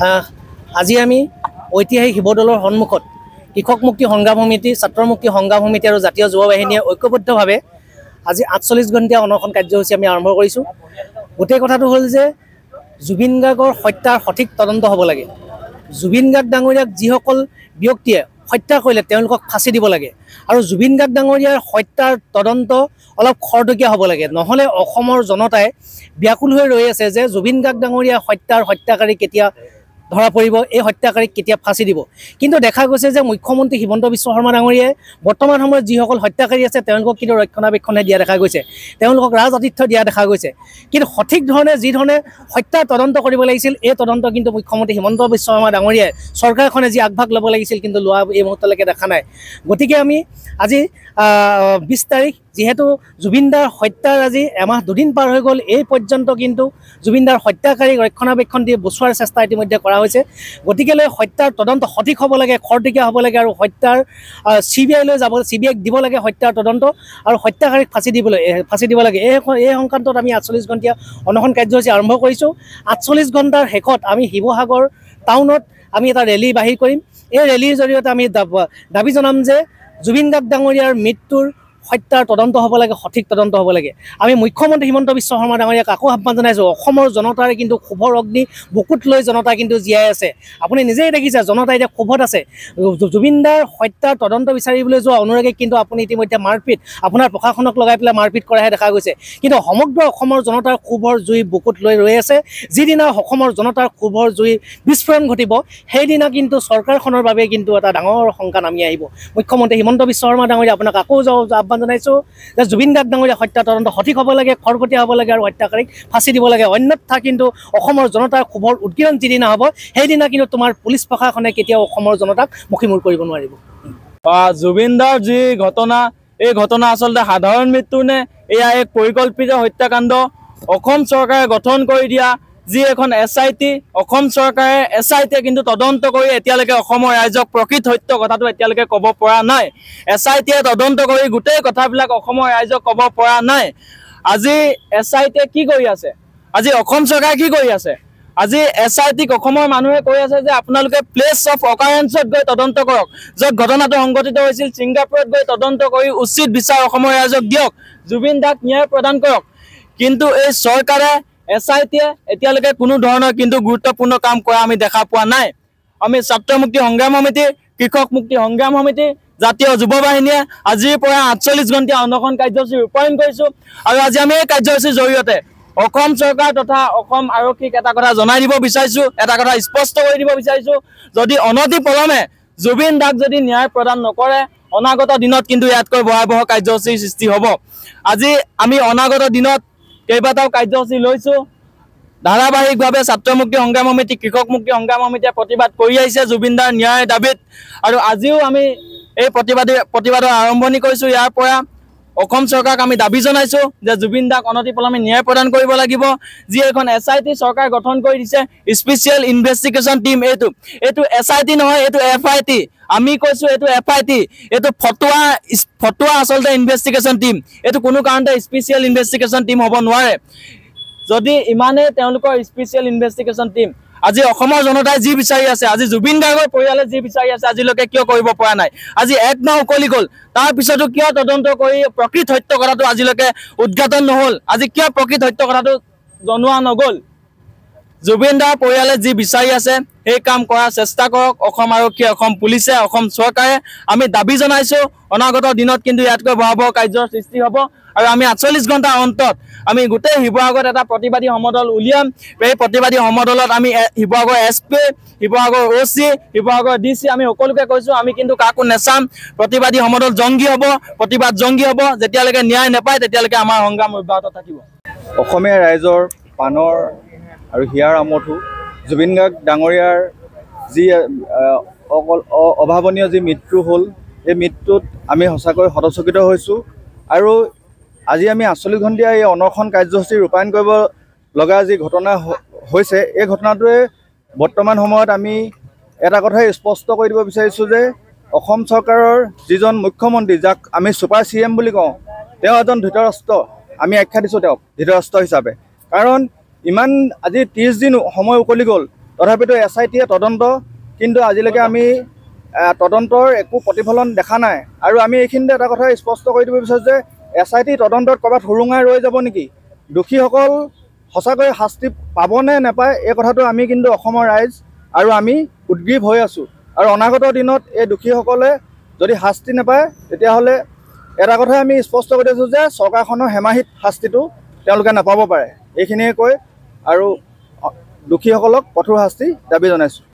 আজি আমি ঐতিহাসিক শিৱদৌলৰ সন্মুখত কৃষক মুক্তি সংগ্ৰাম সমিতি, ছাত্ৰ মুক্তি সংগ্ৰাম সমিতি আৰু জাতীয় যুৱ বাহিনীয়ে ঐক্যবদ্ধভাৱে আজি 48 ঘণ্টীয়া অনশন কাৰ্যসূচী আমি আৰম্ভ কৰিছোঁ। গোটেই কথাটো হ'ল যে জুবিন গাৰ্গৰ হত্যাৰ সঠিক তদন্ত হ'ব লাগে। জুবিন গাৰ্গ ডাঙৰীয়াক যিসকল ব্যক্তিয়ে হত্যা কৰিলে তেওঁলোকক ফাঁচি দিব লাগে আৰু জুবিন গাৰ্গ ডাঙৰীয়াৰ হত্যাৰ তদন্ত অলপ খৰতকীয়া হ'ব লাগে। নহ'লে অসমৰ জনতাই ব্যাকুল হৈ ৰৈ আছে যে জুবিন গাৰ্গ ডাঙৰীয়া হত্যাকাৰী কেতিয়া ধৰা পৰিব, এই হত্যাকাৰীক কেতিয়া ফাঁচি দিব। কিন্তু দেখা গৈছে যে মুখ্যমন্ত্ৰী হিমন্ত বিশ্ব শৰ্মা ডাঙৰীয়াই বৰ্তমান সময়ত যিসকল হত্যাকাৰী আছে তেওঁলোকক কিন্তু ৰক্ষণাবেক্ষণে দিয়া দেখা গৈছে, তেওঁলোকক ৰাজ আতিথ্য দিয়া দেখা গৈছে। কিন্তু সঠিক ধৰণে যি ধৰণে হত্যাৰ তদন্ত কৰিব লাগিছিল এই তদন্ত কিন্তু মুখ্যমন্ত্ৰী হিমন্ত বিশ্ব শৰ্মা ডাঙৰীয়াই চৰকাৰখনে যি আগভাগ ল'ব লাগিছিল কিন্তু লোৱা এই মুহূৰ্তলৈকে দেখা নাই। গতিকে আমি আজি 20 তাৰিখ, যিহেতু জুবিনদাৰ হত্যাৰ আজি এমাহ দুদিন পাৰ হৈ গ'ল, এই পৰ্যন্ত কিন্তু জুবিনদাৰ হত্যাকাৰীক ৰক্ষণাবেক্ষণ দি বচোৱাৰ চেষ্টা ইতিমধ্যে কৰা হৈছে। গতিকেলৈ হত্যাৰ তদন্ত সঠিক হ'ব লাগে, খৰতকীয়া হ'ব লাগে আৰু হত্যাৰ CBI-লৈ যাব, CBI-ক দিব লাগে হত্যাৰ তদন্ত আৰু হত্যাকাৰীক ফাঁচি দিব লাগে। এই সংক্ৰান্তত আমি 48 ঘণ্টীয়া অনশন কাৰ্যসূচী আৰম্ভ কৰিছোঁ। 48 ঘণ্টাৰ শেষত আমি শিৱসাগৰ টাউনত আমি এটা ৰেলী বাহিৰ কৰিম। এই ৰেলীৰ জৰিয়তে আমি দাবী জনাম যে জুবিন গাৰ্গ ডাঙৰীয়াৰ মৃত্যুৰ হত্যাৰ তদন্ত হ'ব লাগে, সঠিক তদন্ত হ'ব লাগে। আমি মুখ্যমন্ত্ৰী হিমন্ত বিশ্ব শৰ্মা ডাঙৰীয়াক আকৌ আহ্বান জনাইছোঁ, অসমৰ জনতাৰে কিন্তু ক্ষোভৰ অগ্নি বুকুত লৈ জনতা কিন্তু জীয়াই আছে। আপুনি নিজেই দেখিছে জনতা এতিয়া ক্ষোভত আছে। জুবিনদাৰ হত্যাৰ তদন্ত বিচাৰিবলৈ যোৱা অনুৰাগীক কিন্তু আপুনি ইতিমধ্যে মাৰপিট, আপোনাৰ প্ৰশাসনক লগাই পেলাই মাৰপিট কৰাহে দেখা গৈছে। কিন্তু সমগ্ৰ অসমৰ জনতাৰ ক্ষোভৰ জুই বুকুত লৈ ৰৈ আছে। যিদিনা অসমৰ জনতাৰ ক্ষোভৰ জুই বিস্ফোৰণ ঘটিব সেইদিনা কিন্তু চৰকাৰখনৰ বাবে কিন্তু এটা ডাঙৰ শংকা নামি আহিব। মুখ্যমন্ত্ৰী হিমন্ত বিশ্ব শৰ্মা ডাঙৰীয়া আপোনাক আকৌ আহ্বান জনাইছোঁ যে জুবিন গাৰ্গ ডাঙৰীয়া হত্যা তদন্ত সঠিক হ'ব লাগে, খৰতকীয়া হ'ব লাগে আৰু হত্যাকাৰীক ফাঁচি দিব লাগে। অন্যথা কিন্তু অসমৰ জনতাৰ ক্ষোভৰ উদগীৰণ যিদিনা হ'ব সেইদিনা কিন্তু তোমাৰ পুলিচ প্ৰশাসনে কেতিয়াও অসমৰ জনতাক মুখিমূৰ কৰিব নোৱাৰিব। জুবিনদাৰ যি ঘটনা, এই ঘটনা আচলতে সাধাৰণ মৃত্যু নে এয়া এক পৰিকল্পিত হত্যাকাণ্ড? অসম চৰকাৰে গঠন কৰি দিয়া যি এখন SIT, অসম চৰকাৰে SIT-য়ে কিন্তু তদন্ত কৰি এতিয়ালৈকে অসমৰ ৰাইজক প্ৰকৃত সত্য কথাটো এতিয়ালৈকে ক'ব পৰা নাই। SIT-য়ে তদন্ত কৰি গোটেই কথাবিলাক অসমৰ ৰাইজক ক'ব পৰা নাই। আজি SIT-য়ে কি কৰি আছে? আজি অসম চৰকাৰে কি কৰি আছে? আজি SIT-ক অসমৰ মানুহে কৈ আছে যে আপোনালোকে প্লেচ অফ অকাৰেঞ্চত গৈ তদন্ত কৰক। য'ত ঘটনাটো সংঘটিত হৈছিল ছিংগাপুৰত গৈ তদন্ত কৰি উচিত বিচাৰ অসমৰ ৰাইজক দিয়ক, জুবিন দাক ন্যায় প্ৰদান কৰক। কিন্তু এই চৰকাৰে SIT-য়ে এতিয়ালৈকে কোনো ধৰণৰ কিন্তু গুৰুত্বপূৰ্ণ কাম কৰা আমি দেখা পোৱা নাই। আমি ছাত্ৰ মুক্তি সংগ্ৰাম সমিতি, কৃষক মুক্তি সংগ্ৰাম সমিতি, জাতীয় যুৱ বাহিনীয়ে আজিৰ পৰা 48 ঘণ্টীয়া অনশন কাৰ্যসূচী ৰূপায়ণ কৰিছোঁ। আৰু আজি আমি এই কাৰ্যসূচীৰ জৰিয়তে অসম চৰকাৰ তথা অসম আৰক্ষীক এটা কথা জনাই দিব বিচাৰিছোঁ, এটা কথা স্পষ্ট কৰি দিব বিচাৰিছোঁ, যদি অনতি পলমে জুবিন দাক যদি ন্যায় প্ৰদান নকৰে অনাগত দিনত কিন্তু ইয়াতকৈ ভয়াৱহ কাৰ্যসূচীৰ সৃষ্টি হ'ব। আজি আমি অনাগত দিনত কেইবাটাও কাৰ্যসূচী লৈছোঁ। ধাৰাবাহিকভাৱে ছাত্ৰ মুক্তি সংগ্ৰাম সমিতি, কৃষক মুক্তি সংগ্ৰাম সমিতিয়ে প্ৰতিবাদ কৰি আহিছে জুবিনদাৰ ন্যায়ৰ দাবীত। আৰু আজিও আমি এই প্ৰতিবাদৰ আৰম্ভণি কৰিছোঁ। ইয়াৰ পৰা অসম চৰকাৰক আমি দাবী জনাইছোঁ যে জুবিন দাক অনতিপলমে ন্যায় প্ৰদান কৰিব লাগিব। যি এখন SIT চৰকাৰ গঠন কৰি দিছে, স্পেচিয়েল ইনভেষ্টিগেশ্যন টিম, এইটো SIT নহয়, এইটো FIT। আমি কৈছোঁ এইটো FIT, এইটো ফটোৱা আচলতে ইনভেষ্টিগেশ্যন টিম। এইটো কোনো কাৰণতে স্পেচিয়েল ইনভেষ্টিগেশ্যন টিম হ'ব নোৱাৰে। যদি ইমানেই তেওঁলোকৰ স্পেচিয়েল ইনভেষ্টিগেশ্যন টিম, আজি অসমৰ জনতাই যি বিচাৰি আছে, আজি জুবিন গাৰ্গৰ পৰিয়ালে যি বিচাৰি আছে আজিলৈকে কিয় কৰিব পৰা নাই? আজি এক মাহ উকলি গ'ল, তাৰ পিছতো কিয় তদন্ত কৰি প্ৰকৃত সত্য কথাটো আজিলৈকে উদঘাটন নহ'ল? আজি কিয় প্ৰকৃত সত্য কথাটো জনোৱা নগ'ল? জুবিন দাৰ পৰিয়ালে যি বিচাৰি আছে সেই কাম কৰাৰ চেষ্টা কৰক অসম আৰক্ষীয়ে, অসম পুলিচে, অসম চৰকাৰে। আমি দাবী জনাইছোঁ অনাগত দিনত কিন্তু ইয়াতকৈ ভয়াৱহ কাৰ্যৰ সৃষ্টি হ'ব। আৰু আমি 48 ঘণ্টাৰ অন্তত আমি গোটেই শিৱসাগৰত এটা প্ৰতিবাদী সমদল উলিয়াম। এই প্ৰতিবাদী সমদলত আমি Sivasagar SP, Sivasagar OC, Sivasagar DC আমি সকলোকে কৈছোঁ আমি কিন্তু কাকো নেচাম। প্ৰতিবাদী সমদল জংগী হ'ব, প্ৰতিবাদ জংগী হ'ব। যেতিয়ালৈকে ন্যায় নাপায় তেতিয়ালৈকে আমাৰ সংগ্ৰাম অব্যাহত থাকিব। অসমীয়া ৰাইজৰ প্ৰাণৰ আৰু হিয়াৰ আমঠু জুবিন গাৰ্গ ডাঙৰীয়াৰ যি অভাৱনীয় যি মৃত্যু হ'ল, এই মৃত্যুত আমি সঁচাকৈ হতচকিত হৈছোঁ। আৰু আজি আমি 48 ঘণ্টীয়া এই অনশন কাৰ্যসূচী ৰূপায়ণ কৰিব লগা যি ঘটনা হৈছে, এই ঘটনাটোৱে বৰ্তমান সময়ত আমি এটা কথাই স্পষ্ট কৰি দিব বিচাৰিছোঁ যে অসম চৰকাৰৰ যিজন মুখ্যমন্ত্ৰী, যাক আমি ছুপাৰ CM বুলি কওঁ, তেওঁ এজন ধৃতৰাষ্ট্ৰ। আমি আখ্যা দিছোঁ তেওঁক ধৃতৰাষ্ট্ৰ হিচাপে। কাৰণ ইমান আজি 30 দিন সময় উকলি গ'ল, তথাপিতো SIT-য়ে তদন্ত, কিন্তু আজিলৈকে আমি তদন্তৰ একো প্ৰতিফলন দেখা নাই। আৰু আমি এইখিনিতে এটা কথা স্পষ্ট কৰি দিব বিচাৰোঁ যে SIT তদন্তত ক'ৰবাত সুৰুঙাই ৰৈ যাব নেকি? দোষীসকল সঁচাকৈ শাস্তি পাবনে নাপায় এই কথাটো আমি কিন্তু অসমৰ ৰাইজ আৰু আমি উদ্গ্ৰীৱ হৈ আছোঁ। আৰু অনাগত দিনত এই দোষীসকলে যদি শাস্তি নাপায় তেতিয়াহ'লে এটা কথাই আমি স্পষ্ট কৰি দিছোঁ যে চৰকাৰখনৰ হেমাহিত শাস্তিটো তেওঁলোকে নাপাব পাৰে। এইখিনিয়ে কৈ আৰু দোষীসকলক কঠোৰ শাস্তি দাবী জনাইছোঁ।